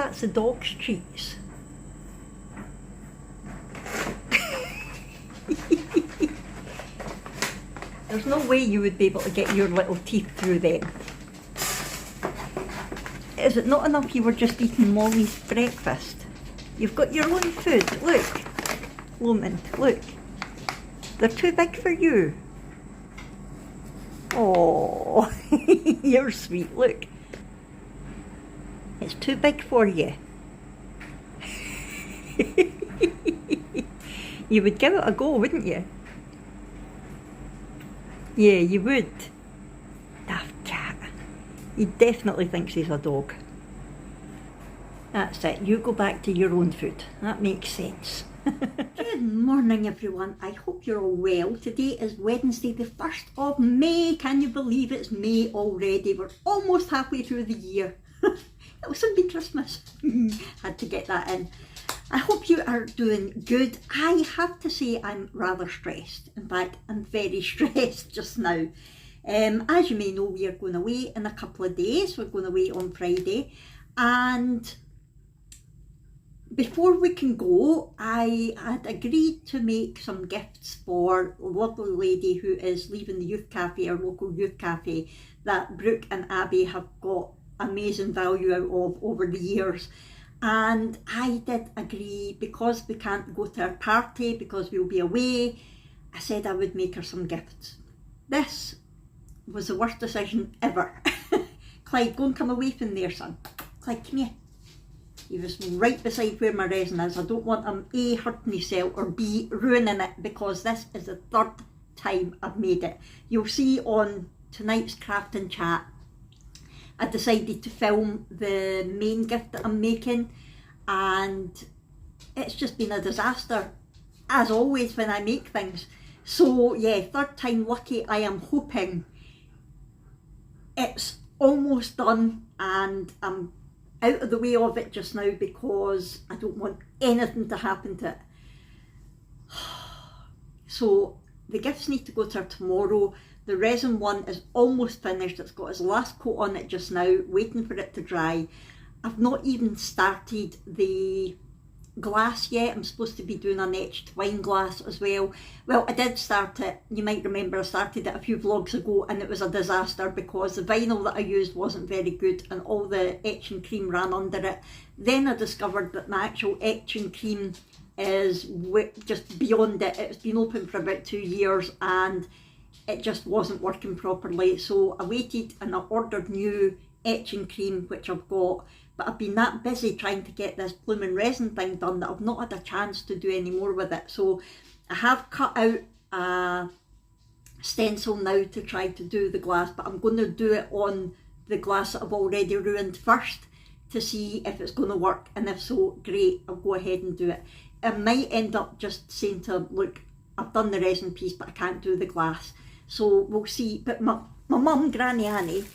that's the dog's treats. There's no way you would be able to get your little teeth through them. Is it not enough you were just eating Molly's breakfast? You've got your own food. Look, Loman, look. They're too big for you. Oh, you're sweet, look. It's too big for you. You would give it a go, wouldn't you? Yeah, you would. Daft cat. He definitely thinks he's a dog. That's it, you go back to your own food. That makes sense. Good morning everyone, I hope you're all well. Today is Wednesday the 1st of May. Can you believe it's May already? We're almost halfway through the year. It'll soon be Christmas. Had to get that in. I hope you are doing good. I have to say I'm rather stressed. In fact, I'm very stressed just now. As you may know, we are going away in a couple of days. We're going away on Friday. And before we can go, I had agreed to make some gifts for a lovely lady who is leaving the youth cafe, our local youth cafe, that Brooke and Abby have got amazing value out of over the years. And I did agree, because we can't go to her party because we'll be away, I said I would make her some gifts. This was the worst decision ever. Clyde, go and come away from there, son. Clyde, come here. He was right beside where my resin is. I don't want him A, hurting himself, or B, ruining it, because this is the 3rd time I've made it. You'll see on tonight's crafting chat, I decided to film the main gift that I'm making, and it's just been a disaster, as always when I make things. So yeah, 3rd time lucky. I am hoping it's almost done and I'm out of the way of it just now because I don't want anything to happen to it. So the gifts need to go to her tomorrow. The resin one is almost finished. It's got its last coat on it just now, waiting for it to dry. I've not even started the glass yet. I'm supposed to be doing an etched wine glass as well. Well, I did start it. You might remember I started it a few vlogs ago and it was a disaster because the vinyl that I used wasn't very good and all the etching cream ran under it. Then I discovered that my actual etching cream is just beyond it. It's been open for about 2 years and it just wasn't working properly. So I waited and I ordered new etching cream, which I've got, but I've been that busy trying to get this blooming resin thing done that I've not had a chance to do any more with it. So I have cut out a stencil now to try to do the glass, but I'm going to do it on the glass that I've already ruined first to see if it's going to work, and if so, great, I'll go ahead and do it. I might end up just saying to her, look, I've done the resin piece but I can't do the glass. So we'll see. But my mum, Granny Annie,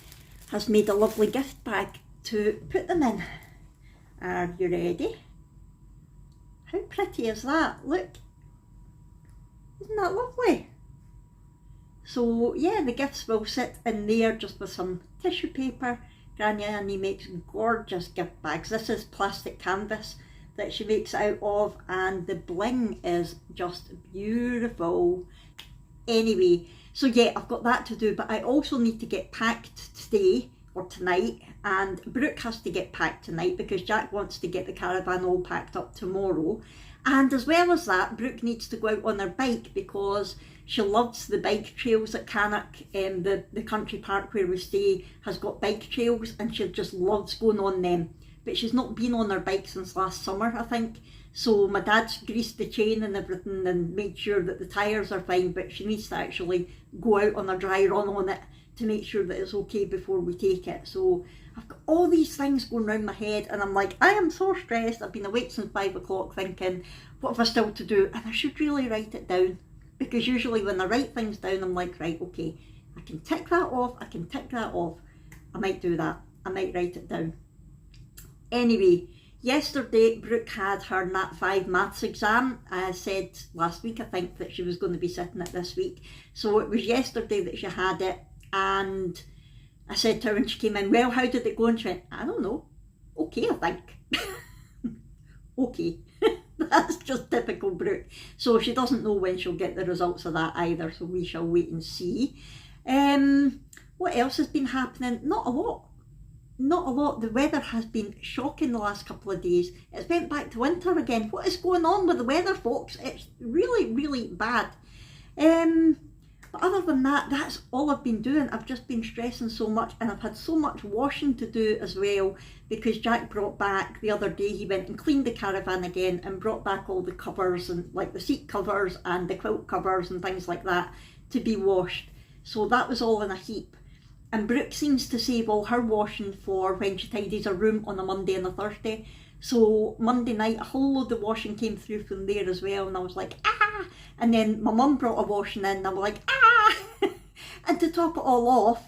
has made a lovely gift bag to put them in. Are you ready? How pretty is that? Look. Isn't that lovely? So yeah, the gifts will sit in there just with some tissue paper. Granny Annie makes gorgeous gift bags. This is plastic canvas that she makes out of, and the bling is just beautiful. Anyway, so yeah, I've got that to do, but I also need to get packed today or tonight, and Brooke has to get packed tonight because Jack wants to get the caravan all packed up tomorrow. And as well as that, Brooke needs to go out on her bike because she loves the bike trails at Cannock. The country park where we stay has got bike trails and she just loves going on them. But she's not been on her bike since last summer, I think. So my dad's greased the chain and everything and made sure that the tyres are fine, but she needs to actually go out on a dry run on it to make sure that it's okay before we take it. So I've got all these things going round my head and I'm like, I am so stressed. I've been awake since 5 o'clock thinking, what have I still to do? And I should really write it down, because usually when I write things down, I'm like, right, okay, I can tick that off, I can tick that off. I might do that. I might write it down. Anyway, yesterday Brooke had her Nat 5 maths exam. I said last week, I think, that she was going to be sitting it this week. So it was yesterday that she had it, and I said to her when she came in, well, how did it go? And she went, I don't know. okay, I think. Okay. That's just typical Brooke. So she doesn't know when she'll get the results of that either, so we shall wait and see. What else has been happening? Not a lot. Not a lot. The weather has been shocking the last couple of days. It's went back to winter again. What is going on with the weather, folks? It's really, really bad. But other than that, that's all I've been doing. I've just been stressing so much, and I've had so much washing to do as well, because Jack brought back the other day, he went and cleaned the caravan again and brought back all the covers, and like the seat covers and the quilt covers and things like that, to be washed. So that was all in a heap. And Brooke seems to save all her washing for when she tidies her room on a Monday and a Thursday. So Monday night, a whole load of washing came through from there as well, and I was like, ah! And then my mum brought a washing in, and I was like, ah! And to top it all off,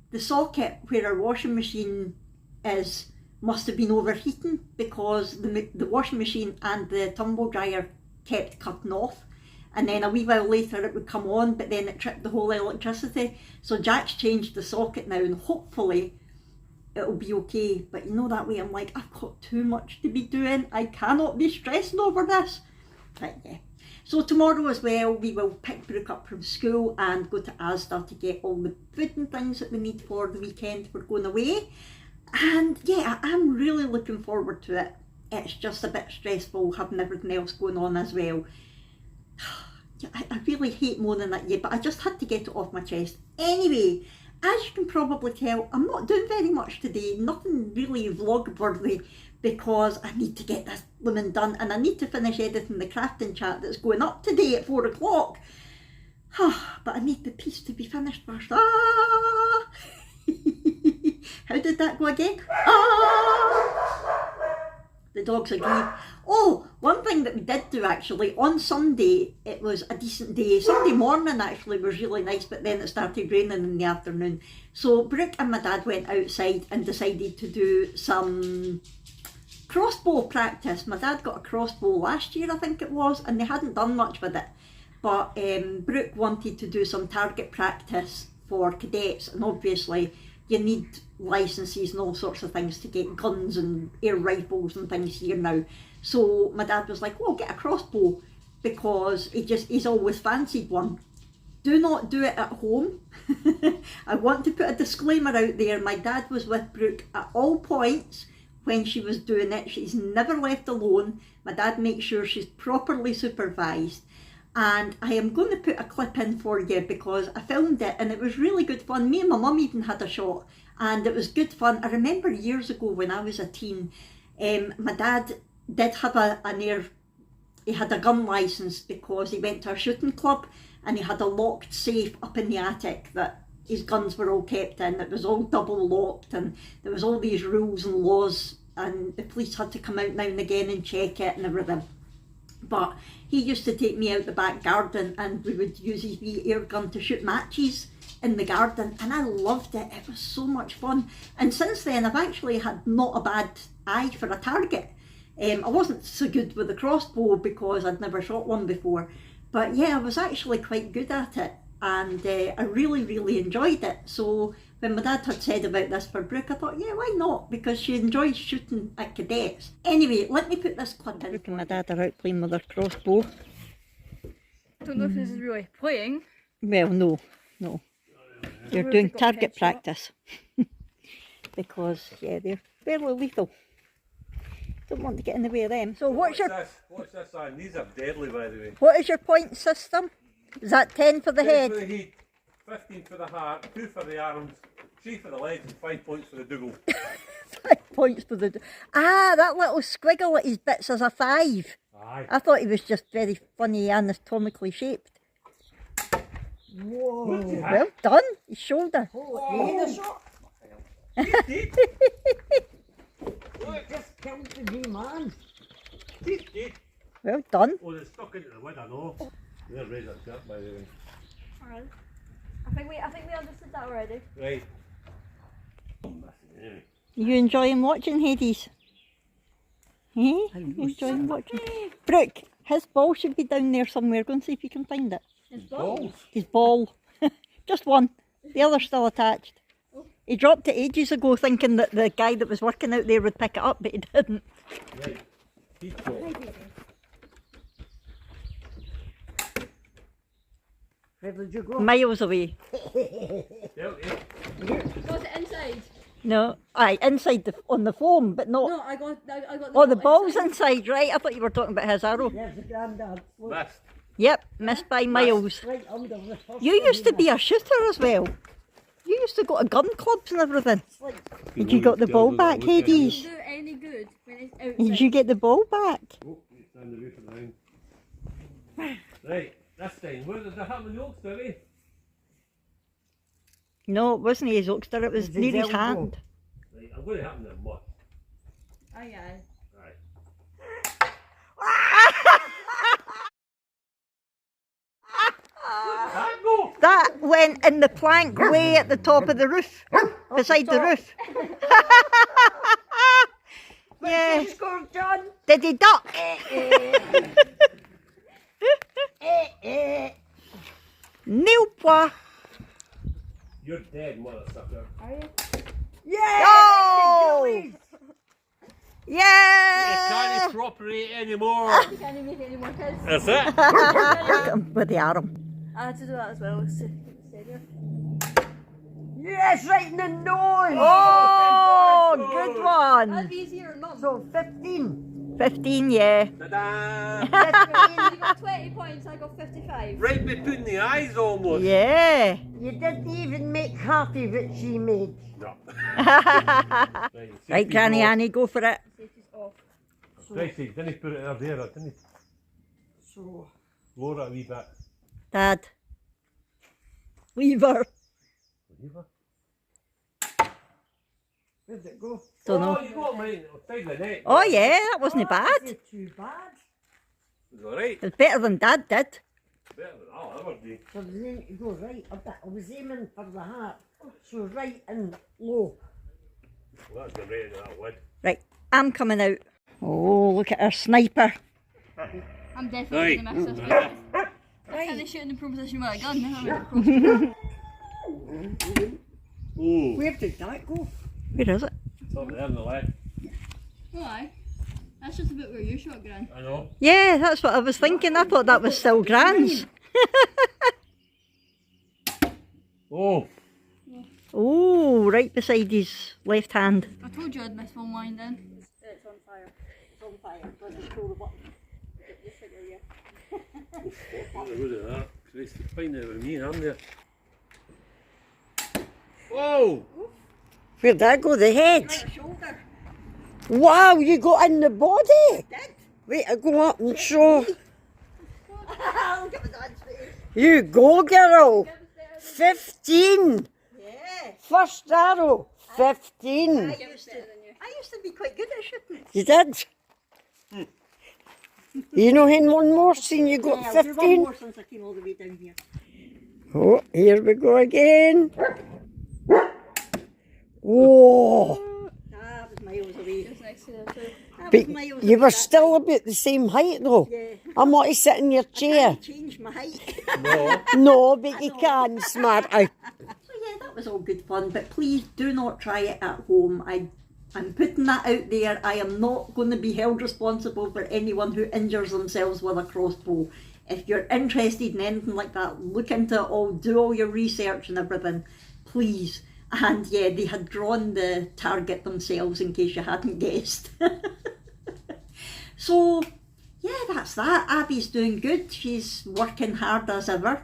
the socket where our washing machine is must have been overheating, because the washing machine and the tumble dryer kept cutting off. And then a wee while later it would come on, but then it tripped the whole electricity. So Jack's changed the socket now, and hopefully it'll be okay. But you know, that way I'm like, I've got too much to be doing. I cannot be stressing over this. But yeah. So tomorrow as well, we will pick Brooke up from school and go to Asda to get all the food and things that we need for the weekend. We're going away. And yeah, I'm really looking forward to it. It's just a bit stressful having everything else going on as well. I really hate moaning at you, but I just had to get it off my chest. Anyway, as you can probably tell, I'm not doing very much today, nothing really vlog worthy, because I need to get this blooming done, and I need to finish editing the crafting chat that's going up today at 4 o'clock. But I need the piece to be finished first. Ah! How did that go again? Ah! The dogs agree. Oh, one thing that we did do actually, on Sunday, it was a decent day. Sunday morning actually was really nice, but then it started raining in the afternoon. So Brooke and my dad went outside and decided to do some crossbow practice. My dad got a crossbow last year, I think it was, and they hadn't done much with it. But Brooke wanted to do some target practice for cadets, and obviously you need licenses and all sorts of things to get guns and air rifles and things here now. So my dad was like, oh, get a crossbow, because he's always fancied one. Do not do it at home. I want to put a disclaimer out there. My dad was with Brooke at all points when she was doing it. She's never left alone. My dad makes sure she's properly supervised. And I am going to put a clip in for you, because I filmed it and it was really good fun. Me and my mum even had a shot, and it was good fun. I remember years ago when I was a teen, my dad did have he had a gun licence, because he went to a shooting club and he had a locked safe up in the attic that his guns were all kept in. It was all double locked, and there was all these rules and laws, and the police had to come out now and again and check it and everything. But he used to take me out the back garden, and we would use his wee air gun to shoot matches in the garden, and I loved it. It was so much fun. And since then I've actually had not a bad eye for a target. I wasn't so good with the crossbow because I'd never shot one before, but yeah, I was actually quite good at it, and I really enjoyed it. So when my dad had said about this for Brooke, I thought, yeah, why not? Because she enjoys shooting at cadets. Anyway, let me put this clip in. Brooke and my dad are out playing with their crossbow. Don't know if this is really playing. Well, no. They're doing target practice. Because, yeah, they're fairly lethal. Don't want to get in the way of them. So what's this, Anne? These are deadly, by the way. What is your point system? Is that 10 for the 10 head? for the head, 15 for the heart, 2 for the arms, 3 for the legs, and 5 points for the dougal. 5 points for the... Ah, that little squiggle at his bits is a 5. Aye. I thought he was just very funny anatomically shaped. Whoa. Well done. His shoulder. Oh, shot. Just killed the new man. Well done. Oh, they're stuck into the wood, I know. They're raised up shirt, by the way. Alright. I think we understood that already. Right. You enjoying watching Hades? Eh? You enjoying watching? Brooke, his ball should be down there somewhere. Go and see if you can find it. His balls? His ball. Just one. The other's still attached. He dropped it ages ago thinking that the guy that was working out there would pick it up, but he didn't. Right. Keep going. Where did you go? Miles away. There it is. Was it inside? No, aye, inside on the foam, but not. No, I got the Oh, the ball ball's inside, right? I thought you were talking about his arrow. There's the granddad. Look, Missed. Yep, missed by Miles. right under the first You used to one. be a shooter as well. You used to go to gun clubs and everything. It's like, Did you got the ball back, It doesn't Hades? do any good when it's outside. Did you get the ball back? Oh, it's down the roof of the round. Right, this time, where did it happen in the Oaks, did he? No, it wasn't his Oakster, it was It was near his his elbow. hand. Right, I'm going to happen in mud. Aye, aye. Right. That go! That went in the plank way at the top of the roof, beside the roof. Yeah. What's going on? Did he duck? Nil point. You're dead, mother sucker. Are you? Yeah! Oh! You Yeah! can't appropriate anymore. You can't even make any more kids. That's it. With the arm. I had to do that as well. It's steadier. Yes, right in the nose! Oh, good That'd one. be easier than mum. So 15. 15, yeah. Ta-da! You got 20 points, I got 55. Right between the eyes almost. Yeah. You didn't even make half of it she made. No. Right, Granny Annie, go for it. Safety's off. Tracy, didn't put it up there, didn't he? So, Lower it a wee bit. Dad. Leave her. Lever. where'd it go? Don't know. Oh, you got him right outside the net. Oh, yeah, that wasn't bad. Isn't too bad. It was alright. It was better than Dad did. Better than I'll ever do. So the name to go right a bit. I was aiming for the heart. So right and low. Well, that's going right into that wood. Right, I'm coming out. Oh, look at our sniper. I'm definitely Right. going to miss this one. I can't shoot in the pro position with a gun. Now Oh, Where did that go? Where is it? it's up there on the left. Why? That's just a bit where you shot, Gran. I know. Yeah, that's what I was thinking. I thought that was still Gran's. Oh, Oh, right beside his left hand. I told you I'd miss one line then. It's on fire. It's on fire. Let's pull the button. look at that. Christ, you're fighting it with me, aren't you? Whoa! Where'd that go? The head? Right shoulder. Wow, you got in the body. Did. Wait, I go up and show. Look at my dad's face. You go, girl. 15. Yeah. First arrow. 15. I used to be quite good at shooting. You did? You know, in one more scene you got I'll do one 15. more since I came all the way down here. Oh, here we go again. Whoa. That was miles away. Just next to the two. That But was miles you away were that still about the same height though. Yeah. I'm not to sit in your chair. I changed my height. No. No, but you can, smart eye. So yeah, that was all good fun, but please do not try it at home. I'm putting that out there. I am not going to be held responsible for anyone who injures themselves with a crossbow. If you're interested in anything like that, look into it all, do all your research and everything, please. And yeah, they had drawn the target themselves in case you hadn't guessed. So yeah, that's that. Abby's doing good. She's working hard as ever.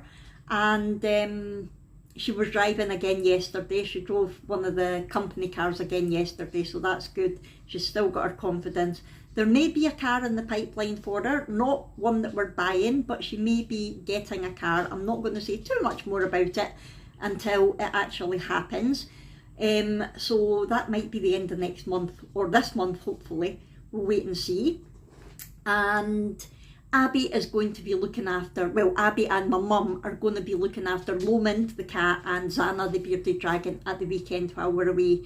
And she was driving again yesterday. She drove one of the company cars again yesterday, so that's good. She's still got her confidence. There may be a car in the pipeline for her, not one that we're buying, but she may be getting a car. I'm not going to say too much more about it until it actually happens. So that might be the end of next month, or this month hopefully. We'll wait and see. And Abby is going to be looking after, well, Abby and my mum are going to be looking after Lomond the cat and Zana the bearded dragon at the weekend while we're away.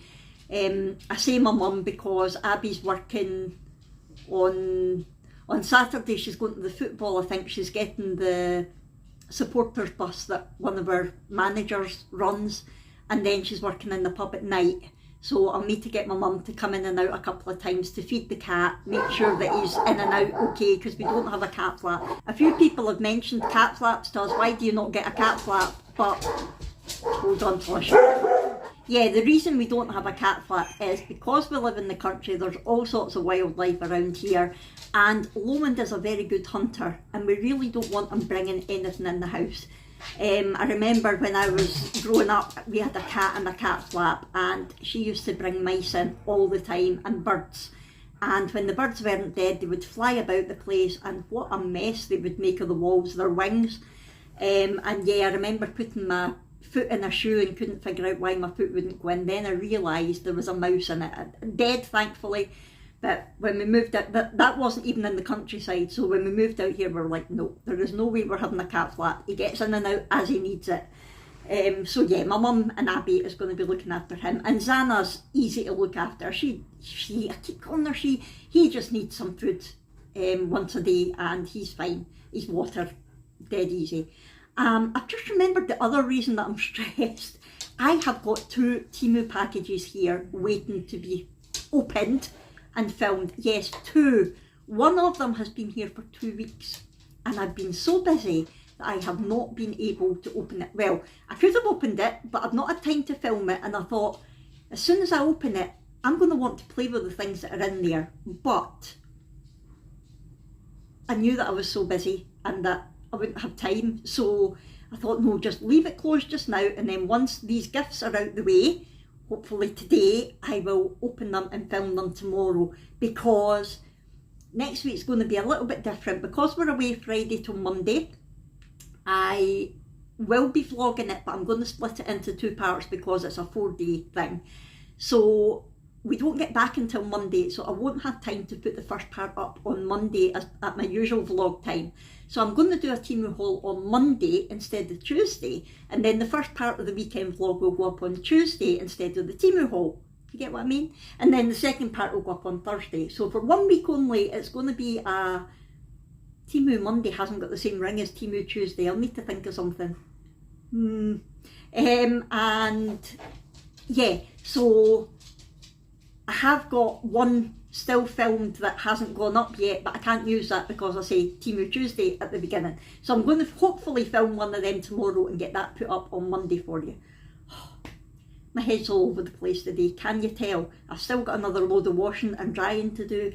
I say my mum because Abby's working on Saturday. She's going to the football. I think she's getting the supporters bus that one of our managers runs, and then she's working in the pub at night. So I'll need to get my mum to come in and out a couple of times to feed the cat, make sure that he's in and out okay, because we don't have a cat flap. A few people have mentioned cat flaps to us. Why do you not get a cat flap? But hold on, Flush. Yeah, the reason we don't have a cat flap is because we live in the country. There's all sorts of wildlife around here, and Lomond is a very good hunter, and we really don't want him bringing anything in the house. I remember when I was growing up, we had a cat and a cat flap, and she used to bring mice in all the time and birds. And when the birds weren't dead, they would fly about the place, and what a mess they would make of the walls, their wings. And yeah, I remember putting my foot in a shoe and couldn't figure out why my foot wouldn't go in. Then I realised there was a mouse in it, dead thankfully. But when we moved out, that wasn't even in the countryside, so when we moved out here we were like, no, there is no way we're having a cat flap. He gets in and out as he needs it. So yeah, my mum and Abby is going to be looking after him, and Xana's easy to look after. I keep calling her he just needs some food once a day and he's fine. He's water, dead easy. I've just remembered the other reason that I'm stressed. I have got 2 Temu packages here waiting to be opened and filmed. Yes, 2. One of them has been here for 2 weeks, and I've been so busy that I have not been able to open it. Well, I could have opened it, but I've not had time to film it, and I thought as soon as I open it, I'm going to want to play with the things that are in there. But I knew that I was so busy and that I wouldn't have time, so I thought, no, just leave it closed just now, and then once these gifts are out the way, hopefully today, I will open them and film them tomorrow, because next week's going to be a little bit different. Because we're away Friday till Monday, I will be vlogging it, but I'm going to split it into 2 parts because it's a 4-day thing. So we don't get back until Monday, so I won't have time to put the first part up on Monday at my usual vlog time. So I'm going to do a Temu haul on Monday instead of Tuesday, and then the first part of the weekend vlog will go up on Tuesday instead of the Temu haul. You get what I mean? And then the second part will go up on Thursday. So for 1 week only, it's going to be a Temu Monday. Hasn't got the same ring as Temu Tuesday. I'll need to think of something. And yeah, so I have got one still filmed that hasn't gone up yet, but I can't use that because I say Temu Tuesday at the beginning. So I'm going to hopefully film one of them tomorrow and get that put up on Monday for you. My head's all over the place today, can you tell? I've still got another load of washing and drying to do.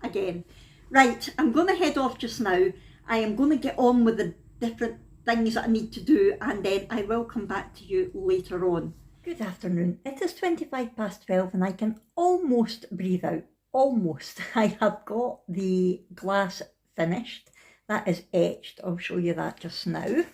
Again. Right, I'm going to head off just now. I am going to get on with the different things that I need to do, and then I will come back to you later on. Good afternoon. It is 12:25 and I can almost breathe out. Almost. I have got the glass finished. That is etched. I'll show you that just now.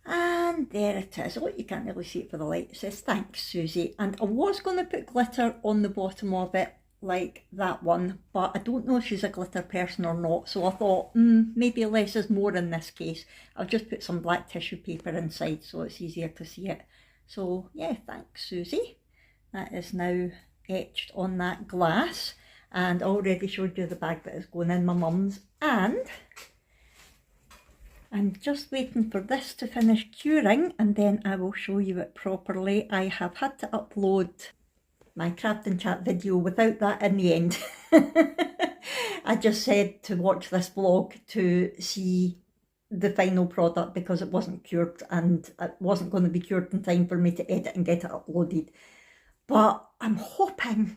And there it is. Oh, you can't really see it for the light. It says, thanks, Susie. And I was going to put glitter on the bottom of it, like that one, but I don't know if she's a glitter person or not. So I thought, maybe less is more in this case. I'll just put some black tissue paper inside so it's easier to see it. So yeah, thanks Susie. That is now etched on that glass, and I already showed you the bag that is going in my mum's, and I'm just waiting for this to finish curing and then I will show you it properly. I have had to upload my craft and chat video without that in the end. I just said to watch this vlog to see the final product because it wasn't cured and it wasn't going to be cured in time for me to edit and get it uploaded. But I'm hoping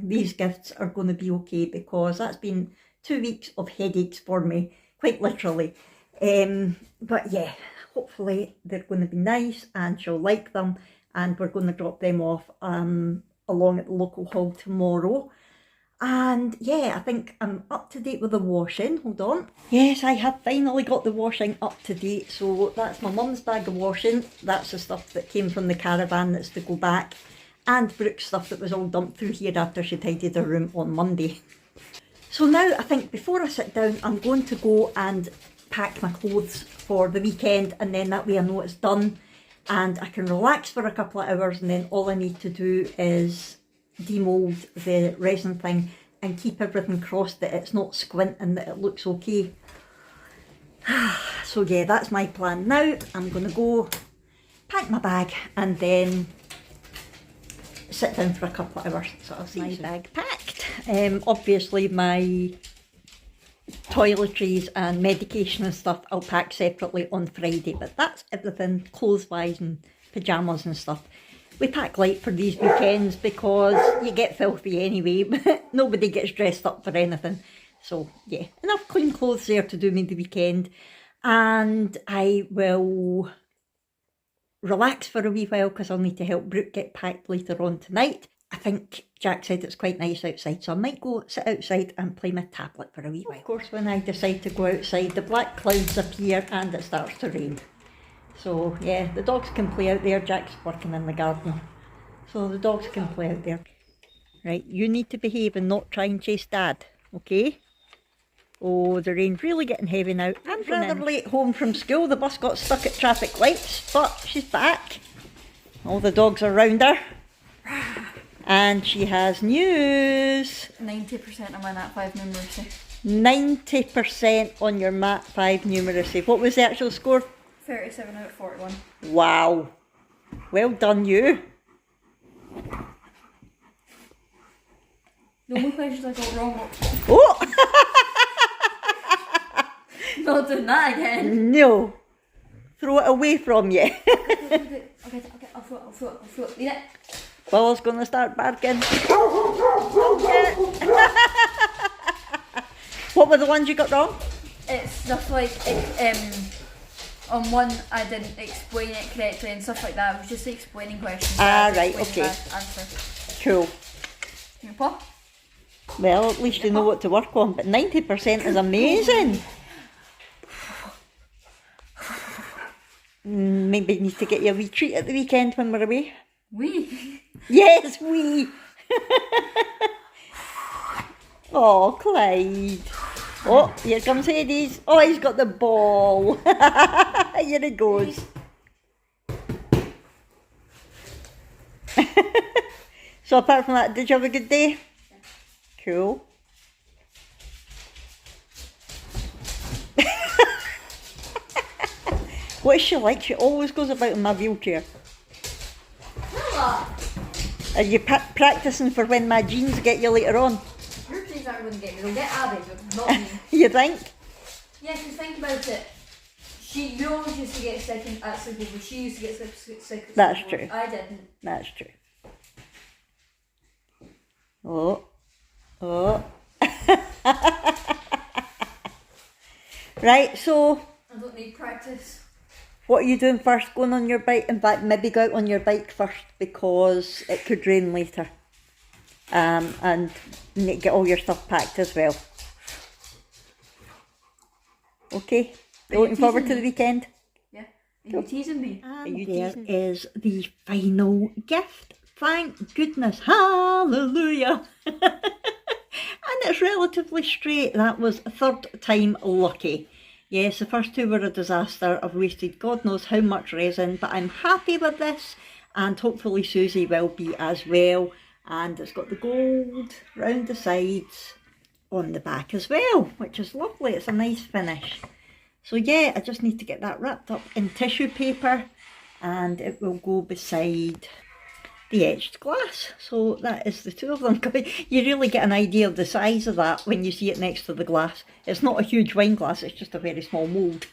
these gifts are going to be okay, because that's been 2 weeks of headaches for me, quite literally. But yeah, hopefully they're going to be nice and she'll like them, and we're going to drop them off along at the local hall tomorrow. And yeah, I think I'm up to date with the washing. Hold on. Yes, I have finally got the washing up to date. So that's my mum's bag of washing. That's the stuff that came from the caravan that's to go back. And Brooke's stuff that was all dumped through here after she tidied her room on Monday. So now I think before I sit down, I'm going to go and pack my clothes for the weekend. And then that way I know it's done. And I can relax for a couple of hours. And then all I need to do is demold the resin thing and keep everything crossed that it's not squinting, that it looks okay. So yeah, that's my plan now. I'm going to go pack my bag and then sit down for a couple of hours. So I'll see my bag packed. Obviously my toiletries and medication and stuff I'll pack separately on Friday, but that's everything clothes wise and pyjamas and stuff. We pack light for these weekends because you get filthy anyway, but nobody gets dressed up for anything. So yeah, enough clean clothes there to do me the weekend, and I will relax for a wee while because I'll need to help Brooke get packed later on tonight. I think Jack said it's quite nice outside, so I might go sit outside and play my tablet for a wee while. Of course, when I decide to go outside, the black clouds appear and it starts to rain. So yeah, the dogs can play out there. Jack's working in the garden, so the dogs can play out there. Right, you need to behave and not try and chase Dad, okay? Oh, the rain's really getting heavy now. I'm rather late home from school. The bus got stuck at traffic lights, but she's back. All the dogs are around her. And she has news. 90% on my Nat 5 numeracy. 90% on your Mat 5 numeracy. What was the actual score? 37 out of 41. Wow. Well done, you. The only questions I got wrong were... Oh! Not doing that again. No. Throw it away from you. Okay, I'll throw it. Eat it. Willow's going to start barking. What were the ones you got wrong? It's stuff like, on one I didn't explain it correctly and stuff like that. It was just explaining questions. Ah, right, okay. Answer. Cool. Your paw? Well, at least you know what to work on, but 90% is amazing. Maybe need to get you a wee treat at the weekend when we're away. We? Yes, we. Oh, Clyde. Oh, here comes Hades. Oh, he's got the ball. Here he goes. So apart from that, did you have a good day? Cool. What is she like? She always goes about in my wheelchair. Are you practising for when my jeans get you later on? Your jeans aren't going to get me. They'll get Abby, but not me. You think? Yeah, because think about it. You always used to get sick at sleepover. She used to get sick at That's sleepover. true. I didn't. That's true. Oh. Oh. Right, so I don't need practice. what are you doing first? Going on your bike? In fact, maybe go out on your bike first because it could rain later. And you need to get all your stuff packed as well. Okay? You looking forward to the weekend? Yeah. Are you teasing me? And there is the final gift. Thank goodness. Hallelujah. And it's relatively straight. That was third time lucky. Yes, the first two were a disaster. I've wasted God knows how much resin, but I'm happy with this, and hopefully Susie will be as well. And it's got the gold round the sides on the back as well, which is lovely. It's a nice finish. So yeah, I just need to get that wrapped up in tissue paper, and it will go beside the etched glass. So that is the two of them. You really get an idea of the size of that when you see it next to the glass. It's not a huge wine glass, it's just a very small mould.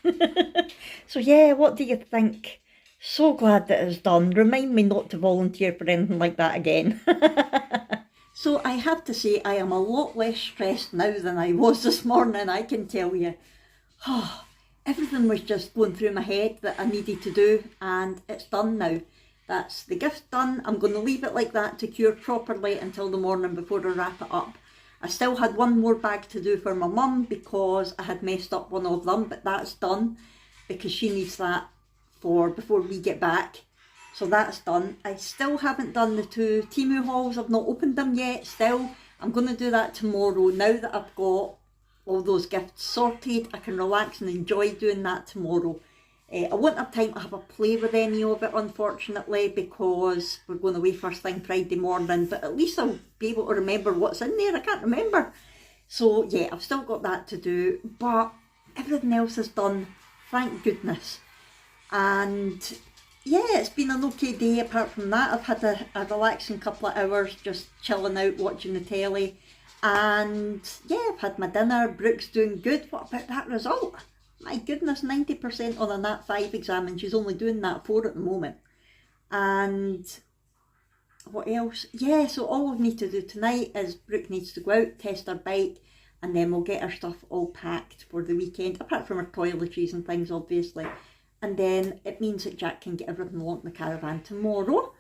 So yeah, what do you think? So glad that it's done. Remind me not to volunteer for anything like that again. So I have to say I am a lot less stressed now than I was this morning, I can tell you. Everything was just going through my head that I needed to do, and it's done now. That's the gift done. I'm going to leave it like that to cure properly until the morning before I wrap it up. I still had one more bag to do for my mum because I had messed up one of them, but that's done because she needs that for before we get back. So that's done. I still haven't done the two Temu hauls. I've not opened them yet still. I'm going to do that tomorrow. Now that I've got all those gifts sorted, I can relax and enjoy doing that tomorrow. I won't have time to have a play with any of it, unfortunately, because we're going away first thing Friday morning, but at least I'll be able to remember what's in there. I can't remember. So yeah, I've still got that to do, but everything else is done, thank goodness. And yeah, it's been an okay day apart from that. I've had a relaxing couple of hours just chilling out watching the telly, and yeah, I've had my dinner. Brooke's doing good. What about that result? My goodness, 90% on a Nat 5 exam, and she's only doing Nat 4 at the moment. And what else? Yeah, so all we need to do tonight is Brooke needs to go out, test her bike, and then we'll get her stuff all packed for the weekend, apart from her toiletries and things, obviously. And then it means that Jack can get everything locked in the caravan tomorrow.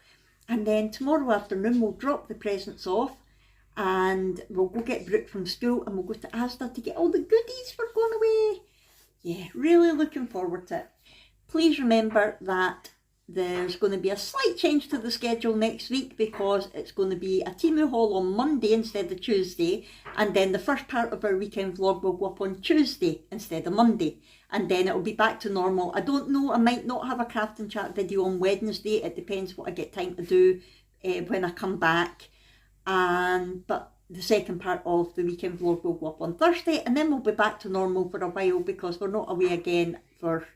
And then tomorrow afternoon we'll drop the presents off and we'll go get Brooke from school and we'll go to Asda to get all the goodies for going away. Yeah, really looking forward to it. Please remember that there's going to be a slight change to the schedule next week because it's going to be a Timu haul on Monday instead of Tuesday, and then the first part of our weekend vlog will go up on Tuesday instead of Monday, and then it'll be back to normal. I don't know, I might not have a craft and chat video on Wednesday. It depends what I get time to do when I come back, but the second part of the weekend vlog will go up on Thursday, and then we'll be back to normal for a while because we're not away again for,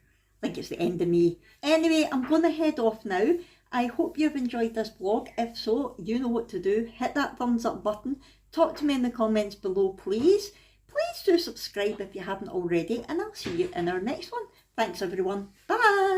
I think it's the end of May. Anyway, I'm going to head off now. I hope you've enjoyed this vlog. If so, you know what to do. Hit that thumbs up button. Talk to me in the comments below, please. Please do subscribe if you haven't already, and I'll see you in our next one. Thanks everyone. Bye.